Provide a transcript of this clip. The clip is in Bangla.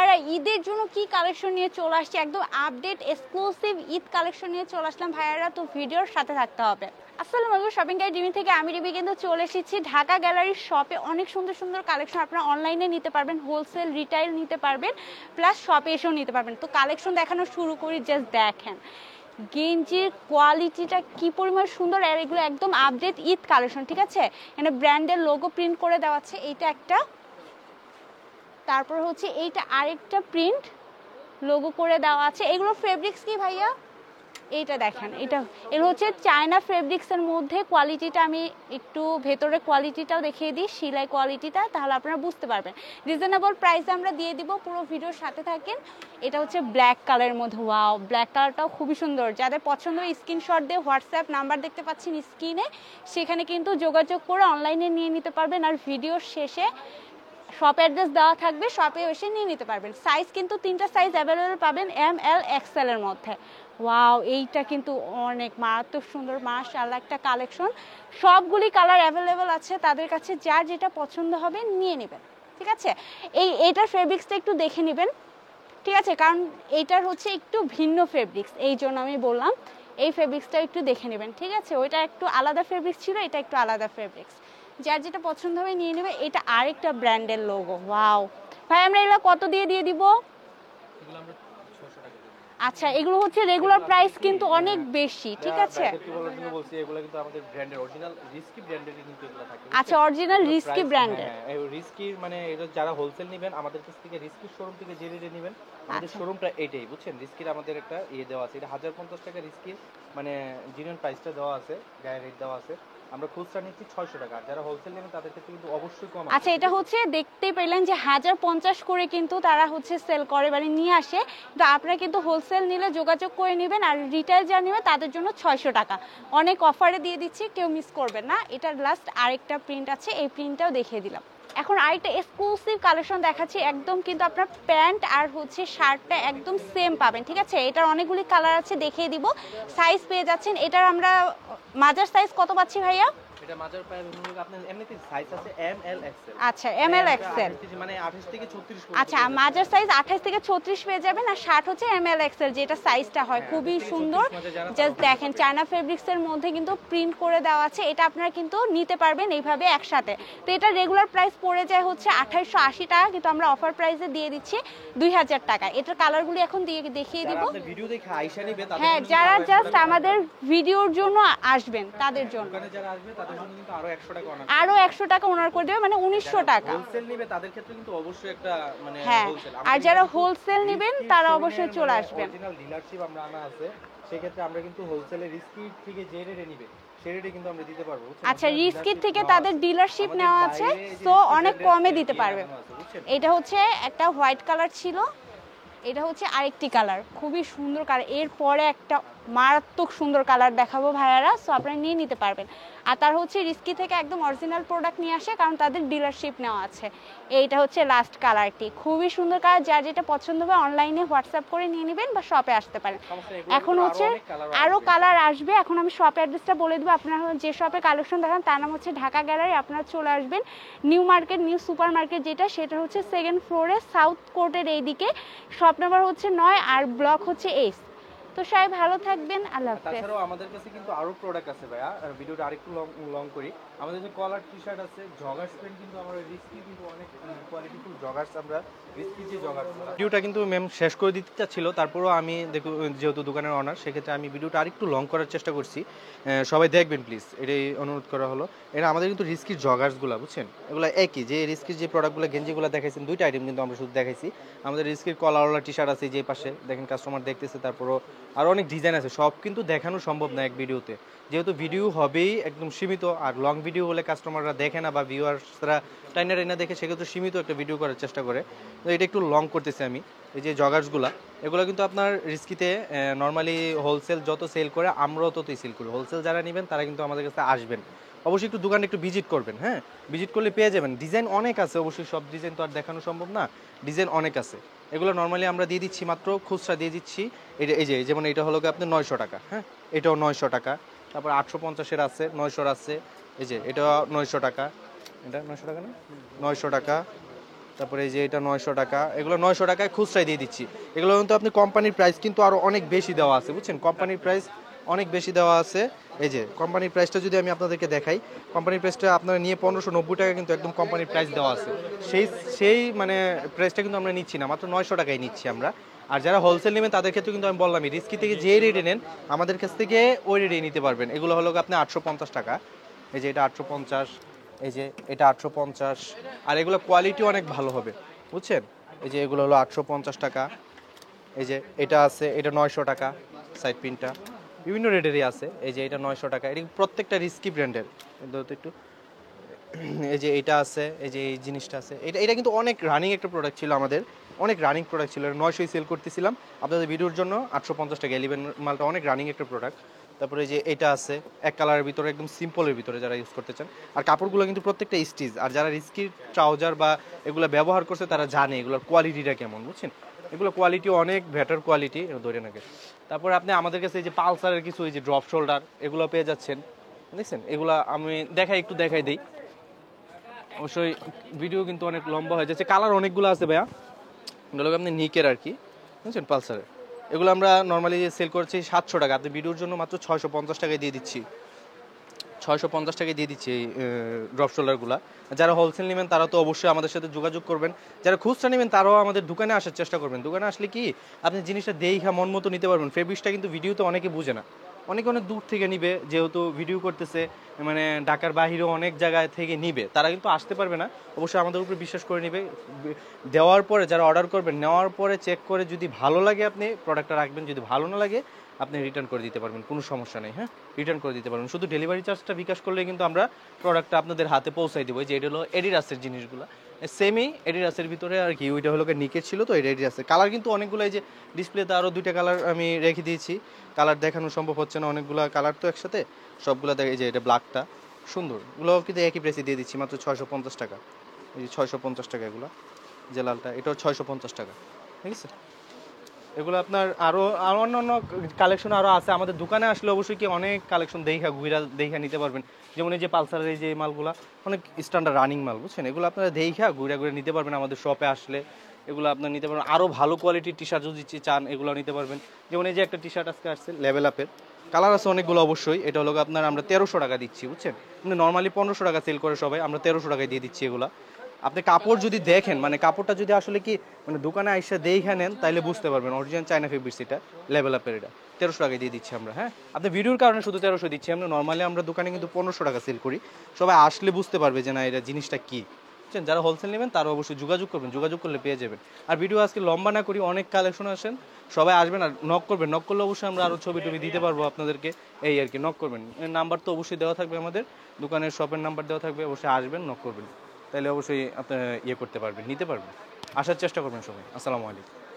ভাইয়ারা ঈদের জন্য কি কালেকশন নিয়ে চলে আসছে, একদম আপডেট এক্সক্লুসিভ ঈদ কালেকশন নিয়ে চলে আসলাম ভাইয়ারা, তো ভিডিওর সাথে থাকতে হবে। আসসালামু আলাইকুম, শপিং গাইড রিমি থেকে আমি রিমি কিন্তু চলে এসেছি ঢাকা গ্যালারির শপে। অনেক সুন্দর সুন্দর কালেকশন আপনারা অনলাইনে নিতে পারবেন, হোলসেল রিটেইল নিতে পারবেন, প্লাস শপে এসেও নিতে পারবেন। তো কালেকশন দেখানো শুরু করি, জাস্ট দেখেন গেঞ্জির কোয়ালিটিটা কি পরিমাণ সুন্দর, আর এগুলো একদম আপডেট ঈদ কালেকশন, ঠিক আছে। এখানে ব্র্যান্ডের লোগো প্রিন্ট করে দেওয়া আছে, এইটা একটা, তারপর হচ্ছে এইটা আরেকটা প্রিন্ট লোগো করে দেওয়া আছে। এগুলো ফেব্রিক্স কি ভাইয়া? এইটা দেখেন, এটা হচ্ছে চায়না ফেব্রিক্সের মধ্যে। কোয়ালিটিটা আমি একটু ভেতরে কোয়ালিটিটাও দেখিয়ে দিই, সেলাই কোয়ালিটিটা, তাহলে আপনারা বুঝতে পারবেন। রিজনেবল প্রাইসে আমরা দিয়ে দিব, পুরো ভিডিওর সাথে থাকেন। এটা হচ্ছে ব্ল্যাক কালারের মধ্যে, ওয়াও ব্ল্যাক কালারটাও খুবই সুন্দর। যাদের পছন্দ হয় স্ক্রিনশট দিয়ে হোয়াটসঅ্যাপ নাম্বার দেখতে পাচ্ছেন স্ক্রিনে, সেখানে কিন্তু যোগাযোগ করে অনলাইনে নিয়ে নিতে পারবেন। আর ভিডিওর শেষে শপ অ্যাড্রেস দেওয়া থাকবে, শপে এসে নিয়ে নিতে পারবেন। সাইজ কিন্তু 3টা সাইজ অ্যাভেলেবেল পাবেন, এম এল এক্সেল এর মধ্যে। ওয়াও, এইটা কিন্তু অনেক মারাত্মক সুন্দর, মাশাআল্লাহ একটা কালেকশন। সবগুলি কালার অ্যাভেলেবেল আছে, তাদের কাছে যার যেটা পছন্দ হবে নিয়ে নেবেন, ঠিক আছে। এইটার ফেব্রিক্সটা একটু দেখে নেবেন, ঠিক আছে, কারণ এইটার হচ্ছে একটু ভিন্ন ফেব্রিক্স, এই জন্য আমি বললাম এই ফেব্রিক্সটা একটু দেখে নেবেন, ঠিক আছে। ওইটা একটু আলাদা ফেব্রিক্স ছিল, এটা একটু আলাদা ফেব্রিক্স, যার যেটা পছন্দ হবে নিয়ে নেবে। এটা আরেকটা ব্র্যান্ডের লোগো, ওয়াও ভাই আমরা এগুলো কত দিয়ে দিব? আচ্ছা, এগুলো হচ্ছে রেগুলার প্রাইস কিন্তু অনেক বেশি, ঠিক আছে। আচ্ছা, অরিজিনাল রিস্কি ব্র্যান্ডের। রিস্কি মানে এটা যারা হোলসেল নেবেন আমাদের কাছ থেকে, রিস্কি শোরুম থেকে যে রেটে নেবেন, আমাদের শোরুমটা এটাই, বুঝছেন। রিস্কির আমাদের একটা দেওয়া আছে, এটা 1050 টাকা রিস্কির মানে জেনুইন প্রাইসটা দেওয়া আছে, গায়ে রেট দেওয়া আছে। আমরা খুচরা নিচ্ছি 600 টাকা, আর যারা হোলসেল নেবেন তাদের ক্ষেত্রে কিন্তু অবশ্যই কম। আচ্ছা, এটা হচ্ছে দেখতেই পেলেন যে 1050 করে কিন্তু তারা হচ্ছে সেল করে, মানে নিয়ে আসে। তো আপনারা কিন্তু হোলসেল নিলে যোগাযোগ করে নেবেন, আর রিটেল যারা নেবে তাদের জন্য 600 টাকা। অনেক অফারে দিয়ে দিচ্ছি, কেউ মিস করবেন না। এটার লাস্ট আরেকটা প্রিন্ট আছে, এই প্রিন্টটাও দেখিয়ে দিলাম। এখন আরেকটা এক্সক্লুসিভ কালেকশন দেখাচ্ছি, একদম কিন্তু আপনার প্যান্ট আর হচ্ছে শার্টটা একদম সেম পাবেন, ঠিক আছে। এটার অনেকগুলি কালার আছে, দেখিয়ে দিব। সাইজ পেয়ে যাচ্ছেন, এটার আমরা মাজার সাইজ কত পাচ্ছি ভাইয়া? এটা মাজার পায়ের আপনার এমনিতে সাইজ আছে এম এল এক্সেল। আচ্ছা, এম এল এক্সেল মানে 28 থেকে 36। আচ্ছা, মাজার সাইজ 28 থেকে 36 পেয়ে যাবেন, আর শার্ট হচ্ছে এম এল এক্সেল, যেটা সাইজটা হয়। খুবই সুন্দর, জাস্ট দেখেন চায়না ফেব্রিক্সের মধ্যে কিন্তু প্রিন্ট করে দেওয়া আছে। এটা আপনারা কিন্তু নিতে পারবেন এইভাবে একসাথে। তো এটা রেগুলার প্রাইস পড়ে যায় হচ্ছে 2880 টাকা, কিন্তু আমরা অফার প্রাইসে দিয়ে দিচ্ছি 2000 টাকা। এটার কালারগুলি এখন দেখিয়ে দিব। ভিডিও দেখে আয়শা নিবে তাদের, হ্যাঁ, যারা জাস্ট আমাদের ভিডিওর জন্য আসবেন তাদের জন্য, ওখানে যারা আসবে তাদের জন্য কিন্তু আরো 100 টাকা ওনার করে দেবে, মানে 1900 টাকা। হোলসেল নিবে তাদের ক্ষেত্রে কিন্তু অবশ্যই একটা মানে হোলসেল, আর যারা হোলসেল নেবেন তারা অবশ্যই চলে আসবেন। অরিজিনাল ডিলারশিপ আমরা আনা আছে, সেই ক্ষেত্রে আমরা কিন্তু হোলসেলে রিস্কি থেকে যে রেটে নিবে সেই রেটে কিন্তু আমরা দিতে পারবো। আচ্ছা, রিস্কি থেকে তাদের ডিলারশিপ নেওয়া আছে, সো অনেক কমে দিতে পারবে। এটা হচ্ছে একটা হোয়াইট কালার ছিল, এটা হচ্ছে আরেকটি কালার, খুবই সুন্দর কালার। এরপরে একটা মারাত্মক সুন্দর কালার দেখাবো ভাইয়ারা, সো আপনারা নিয়ে নিতে পারবেন। আর তার হচ্ছে রিস্কি থেকে একদম অরিজিনাল প্রোডাক্ট নিয়ে আসে, কারণ তাদের ডিলারশিপ নেওয়া আছে। এইটা হচ্ছে লাস্ট কালারটি, খুবই সুন্দর কালার। যার যেটা পছন্দ হবে অনলাইনে হোয়াটসঅ্যাপ করে নিয়ে নেবেন বা শপে আসতে পারেন। এখন হচ্ছে আরও কালার আসবে, এখন আমি শপ অ্যাড্রেসটা বলে দেবো। আপনারা যে শপে কালেকশন দেখান তার নাম হচ্ছে ঢাকা গ্যালারি। আপনারা চলে আসবেন new market, new super market যেটা, সেটা হচ্ছে 2nd ফ্লোরে সাউথ কোর্টের এইদিকে। শপ নাম্বার হচ্ছে 9 আর ব্লক হচ্ছে 8। তো সবাই ভালো থাকবেন, আল্লাহ হাফেজ। তাছাড়াও আমাদের কাছে কিন্তু আরো প্রোডাক্ট আছে ভাইয়া, আর ভিডিওটা আরেকটু লং করি। আমাদের যে কলার টি-শার্ট আছে, জগার্স প্যান্ট কিন্তু আমরা রিস্কি কিন্তু অনেক কোয়ালিটিফুল জগার্স, আমরা রিস্কি যে জগার্স, ভিডিওটা কিন্তু ম্যাম শেষ করে দিতে চাচ্ছিল, তারপরেও আমি দেখো যেহেতু দোকানের অনার, সেক্ষেত্রে আমি ভিডিওটা আরেকটু লং করার চেষ্টা করছি। সবাই দেখবেন প্লিজ, এটাই অনুরোধ করা হলো। এটা আমাদের কিন্তু রিস্কির জগার্সগুলো, বুঝছেন, এগুলো একই যে রিস্কির যে প্রোডাক্টগুলো গেঞ্জিগুলো দেখাইছেন, 2টা আইটেম কিন্তু আমরা শুধু দেখাইছি। আমাদের রিস্কির কলারওয়ালা টি-শার্ট আছে যে পাশে দেখেন, কাস্টমার দেখতেছে, তারপরও আরও অনেক ডিজাইন আছে। সব কিন্তু দেখানো সম্ভব না এক ভিডিওতে, যেহেতু ভিডিও হবেই একদম সীমিত, আর লং ভিডিও হলে কাস্টমাররা দেখে না বা ভিউয়ার্সরা টাইনা দেখে, সেক্ষেত্রে সীমিত একটা ভিডিও করার চেষ্টা করে। তো এটা একটু লং করতেছি আমি। এই যে জগার্সগুলা, এগুলো কিন্তু আপনার রিস্কিতে নর্মালি হোলসেল যত সেল করে আমরাও ততই সেল করি। হোলসেল যারা নেবেন তারা কিন্তু আমাদের কাছে আসবেন, অবশ্যই একটু দোকানে একটু ভিজিট করবেন। হ্যাঁ, ভিজিট করলে পেয়ে যাবেন। ডিজাইন অনেক আছে, অবশ্যই সব ডিজাইন তো আর দেখানো সম্ভব না, ডিজাইন অনেক আছে। এগুলো নর্মালি আমরা দিয়ে দিচ্ছি মাত্র খুচরা দিয়ে দিচ্ছি। এই যে যেমন এটা হলো আপনার 900 টাকা, হ্যাঁ, এটাও 900 টাকা। তারপর 850-এর আছে, 900-র আছে, এই যে এটা 900 টাকা, এটা 900 টাকা না, 900 টাকা। তারপরে এই যে এটা 900 টাকা, এগুলো 900 টাকায় খুচরায় দিয়ে দিচ্ছি। এগুলো কিন্তু আপনি কোম্পানির প্রাইস কিন্তু আরো অনেক বেশি দেওয়া আছে, বুঝছেন, কোম্পানির প্রাইস অনেক বেশি দেওয়া আছে। এই যে কোম্পানির প্রাইসটা যদি আমি আপনাদেরকে দেখাই, কোম্পানির প্রাইসটা আপনারা নিয়ে 1590 টাকা কিন্তু একদম কোম্পানির প্রাইস দেওয়া আছে। সেই সেই মানে প্রাইসটা কিন্তু আমরা নিচ্ছি না, মাত্র 900 টাকায় নিচ্ছি আমরা। আর যারা হোলসেল নেবেন তাদের ক্ষেত্রে কিন্তু আমি বললামই, রিস্কি থেকে যে রেটে নেন আমাদের কাছ থেকে ওই রেটে নিতে পারবেন। এগুলো হলো আপনি 850 টাকা, এই যে এটা 850, এই যে এটা 850। আর এগুলো কোয়ালিটি অনেক ভালো হবে, বুঝছেন। এই যে এগুলো হলো 850 টাকা। এই যে এটা আছে, এটা 900 টাকা, সাইড পিনটা বিভিন্ন রেটেরই আছে। এই যে এটা 900 টাকা, এটা প্রত্যেকটা রিস্কি ব্র্যান্ডের। একটু এই যে এটা আছে, এই যে এই জিনিসটা আছে, এটা কিন্তু অনেক রানিং একটা প্রোডাক্ট ছিল আমাদের, অনেক রানিং প্রোডাক্ট ছিল, 900 সেল করতেছিলাম আপনাদের ভিডিওর জন্য। 850 টাকা 11 মালটা অনেক রানিং একটা প্রোডাক্ট। তারপরে যে এটা আছে এক কালারের ভিতরে, একদম সিম্পলের ভিতরে যারা ইউজ করতে চান। আর কাপড়গুলো কিন্তু প্রত্যেকটা স্টিচ, আর যারা রিস্কি ট্রাউজার বা এগুলো ব্যবহার করছে তারা জানে এগুলোর কোয়ালিটিটা কেমন, বুঝছেন। এগুলো কোয়ালিটি অনেক বেটার কোয়ালিটি, ধরে নাকি। তারপরে আপনি আমাদের কাছে এই যে পালসারের কিছু এই যে ড্রপ শোল্ডার এগুলো পেয়ে যাচ্ছেন, দেখছেন। এগুলো আমি একটু দেখাই দিই, অবশ্যই ভিডিও কিন্তু অনেক লম্বা হয়ে যাচ্ছে। কালার অনেকগুলো আছে ভাইয়া, এগুলো আপনি নিকের আর কি, বুঝছেন, পালসারের। এগুলো আমরা নর্মালি সেল করছি 700 টাকা, আপনি ভিডিওর জন্য মাত্র 650 টাকায় দিয়ে দিচ্ছি। 650 টাকায় দিয়ে দিচ্ছি এই ড্রপ শোল্ডারগুলো। যারা হোলসেল নেবেন তারা তো অবশ্যই আমাদের সাথে যোগাযোগ করবেন, যারা খুচরা নেবেন তারাও আমাদের দোকানে আসার চেষ্টা করবেন। দোকানে আসলে কি আপনি জিনিসটা দেখা মন মতো নিতে পারবেন। ফেব্রিক্সটা কিন্তু ভিডিওতে অনেকে বুঝে না, অনেক দূর থেকে নিবে, যেহেতু ভিডিও করতেছে, মানে ঢাকার বাহিরেও অনেক জায়গায় থেকে নিবে, তারা কিন্তু আসতে পারবে না। অবশ্যই আমাদের উপরে বিশ্বাস করে নিবে, দেওয়ার পরে যারা অর্ডার করবেন, নেওয়ার পরে চেক করে যদি ভালো লাগে আপনি প্রোডাক্টটা রাখবেন, যদি ভালো না লাগে আপনি রিটার্ন করে দিতে পারবেন, কোনো সমস্যা নেই। হ্যাঁ, রিটার্ন করে দিতে পারবেন, শুধু ডেলিভারি চার্জটা বিকাশ করলে কিন্তু আমরা প্রোডাক্টটা আপনাদের হাতে পৌঁছাই দেবো। যে এটা হলো এডিডাসের জিনিসগুলো, সেমই এডিডাসের ভিতরে আর কি। ওইটা হলো নিকের ছিল, তো এটা এডিডাসের। কালার কিন্তু অনেকগুলো, এই যে ডিসপ্লেতে আরও 2টা কালার আমি রেখে দিয়েছি, কালার দেখানো সম্ভব হচ্ছে না, অনেকগুলো কালার তো একসাথে সবগুলো দেখে। যে এটা ব্ল্যাকটা সুন্দর, এগুলো কিন্তু একই প্রাইসে দিয়ে দিচ্ছি মাত্র 650 টাকা। এই যে 650 টাকা এগুলো, যে লালটা এটাও 650 টাকা, ঠিক আছে। এগুলো আপনার আরও অন্য কালেকশন আরও আছে। আমাদের দোকানে আসলে অবশ্যই কি অনেক কালেকশন দেখা নিতে পারবেন। যেমন এই যে পালসারের এই যে মালগুলো অনেক স্ট্যান্ডার্ড রানিং মাল, বুঝছেন। এগুলো আপনারা ঘুরে নিতে পারবেন আমাদের শপে আসলে, এগুলো আপনার নিতে পারবেন। আরও ভালো কোয়ালিটির টি শার্ট যদি চান এগুলো নিতে পারবেন। যেমন এই যে একটা টি শার্ট আজকে আসছে লেভেল আপের, কালার আছে অনেকগুলো অবশ্যই। এটা হলো আপনার আমরা 1300 টাকা দিচ্ছি, বুঝছেন। কিন্তু নর্মালি 1500 টাকা সেল করে সবাই, আমরা 1300 টাকায় দিয়ে দিচ্ছি এগুলো। আপনি কাপড় যদি দেখেন, মানে কাপড়টা যদি আসলে কি মানে দোকানে আইসা দেখে নেন তাইলে বুঝতে পারবেন অরিজিনাল চায়না ফেব্রিক্স। এটা লেভেল আপের, এটা 1300 টাকায় দিয়ে দিচ্ছি আমরা। হ্যাঁ, আপনি ভিডিওর কারণে শুধু 1300 দিচ্ছি, আমরা নর্মালি আমরা দোকানে কিন্তু 1500 টাকা সেল করি। সবাই আসলে বুঝতে পারবে যে না এটা জিনিসটা কি, বুঝছেন। যারা হোলসেল নেবেন তারা অবশ্যই যোগাযোগ করবেন, যোগাযোগ করলে পেয়ে যাবেন। আর ভিডিও আজকে লম্বা না করি, অনেক কালেকশন আসেন, সবাই আসবেন আর নক করবেন। নক করলে অবশ্যই আমরা আরও ছবি টবি দিতে পারবো আপনাদেরকে, এই আর কি। নক করবেন, নাম্বার তো অবশ্যই দেওয়া থাকবে, আমাদের দোকানের শপের নাম্বার দেওয়া থাকবে, অবশ্যই আসবেন, নক করবেন, তাহলে অবশ্যই আপনি করতে পারবেন, নিতে পারবেন। আসার চেষ্টা করবেন সবাই। আসসালামু আলাইকুম।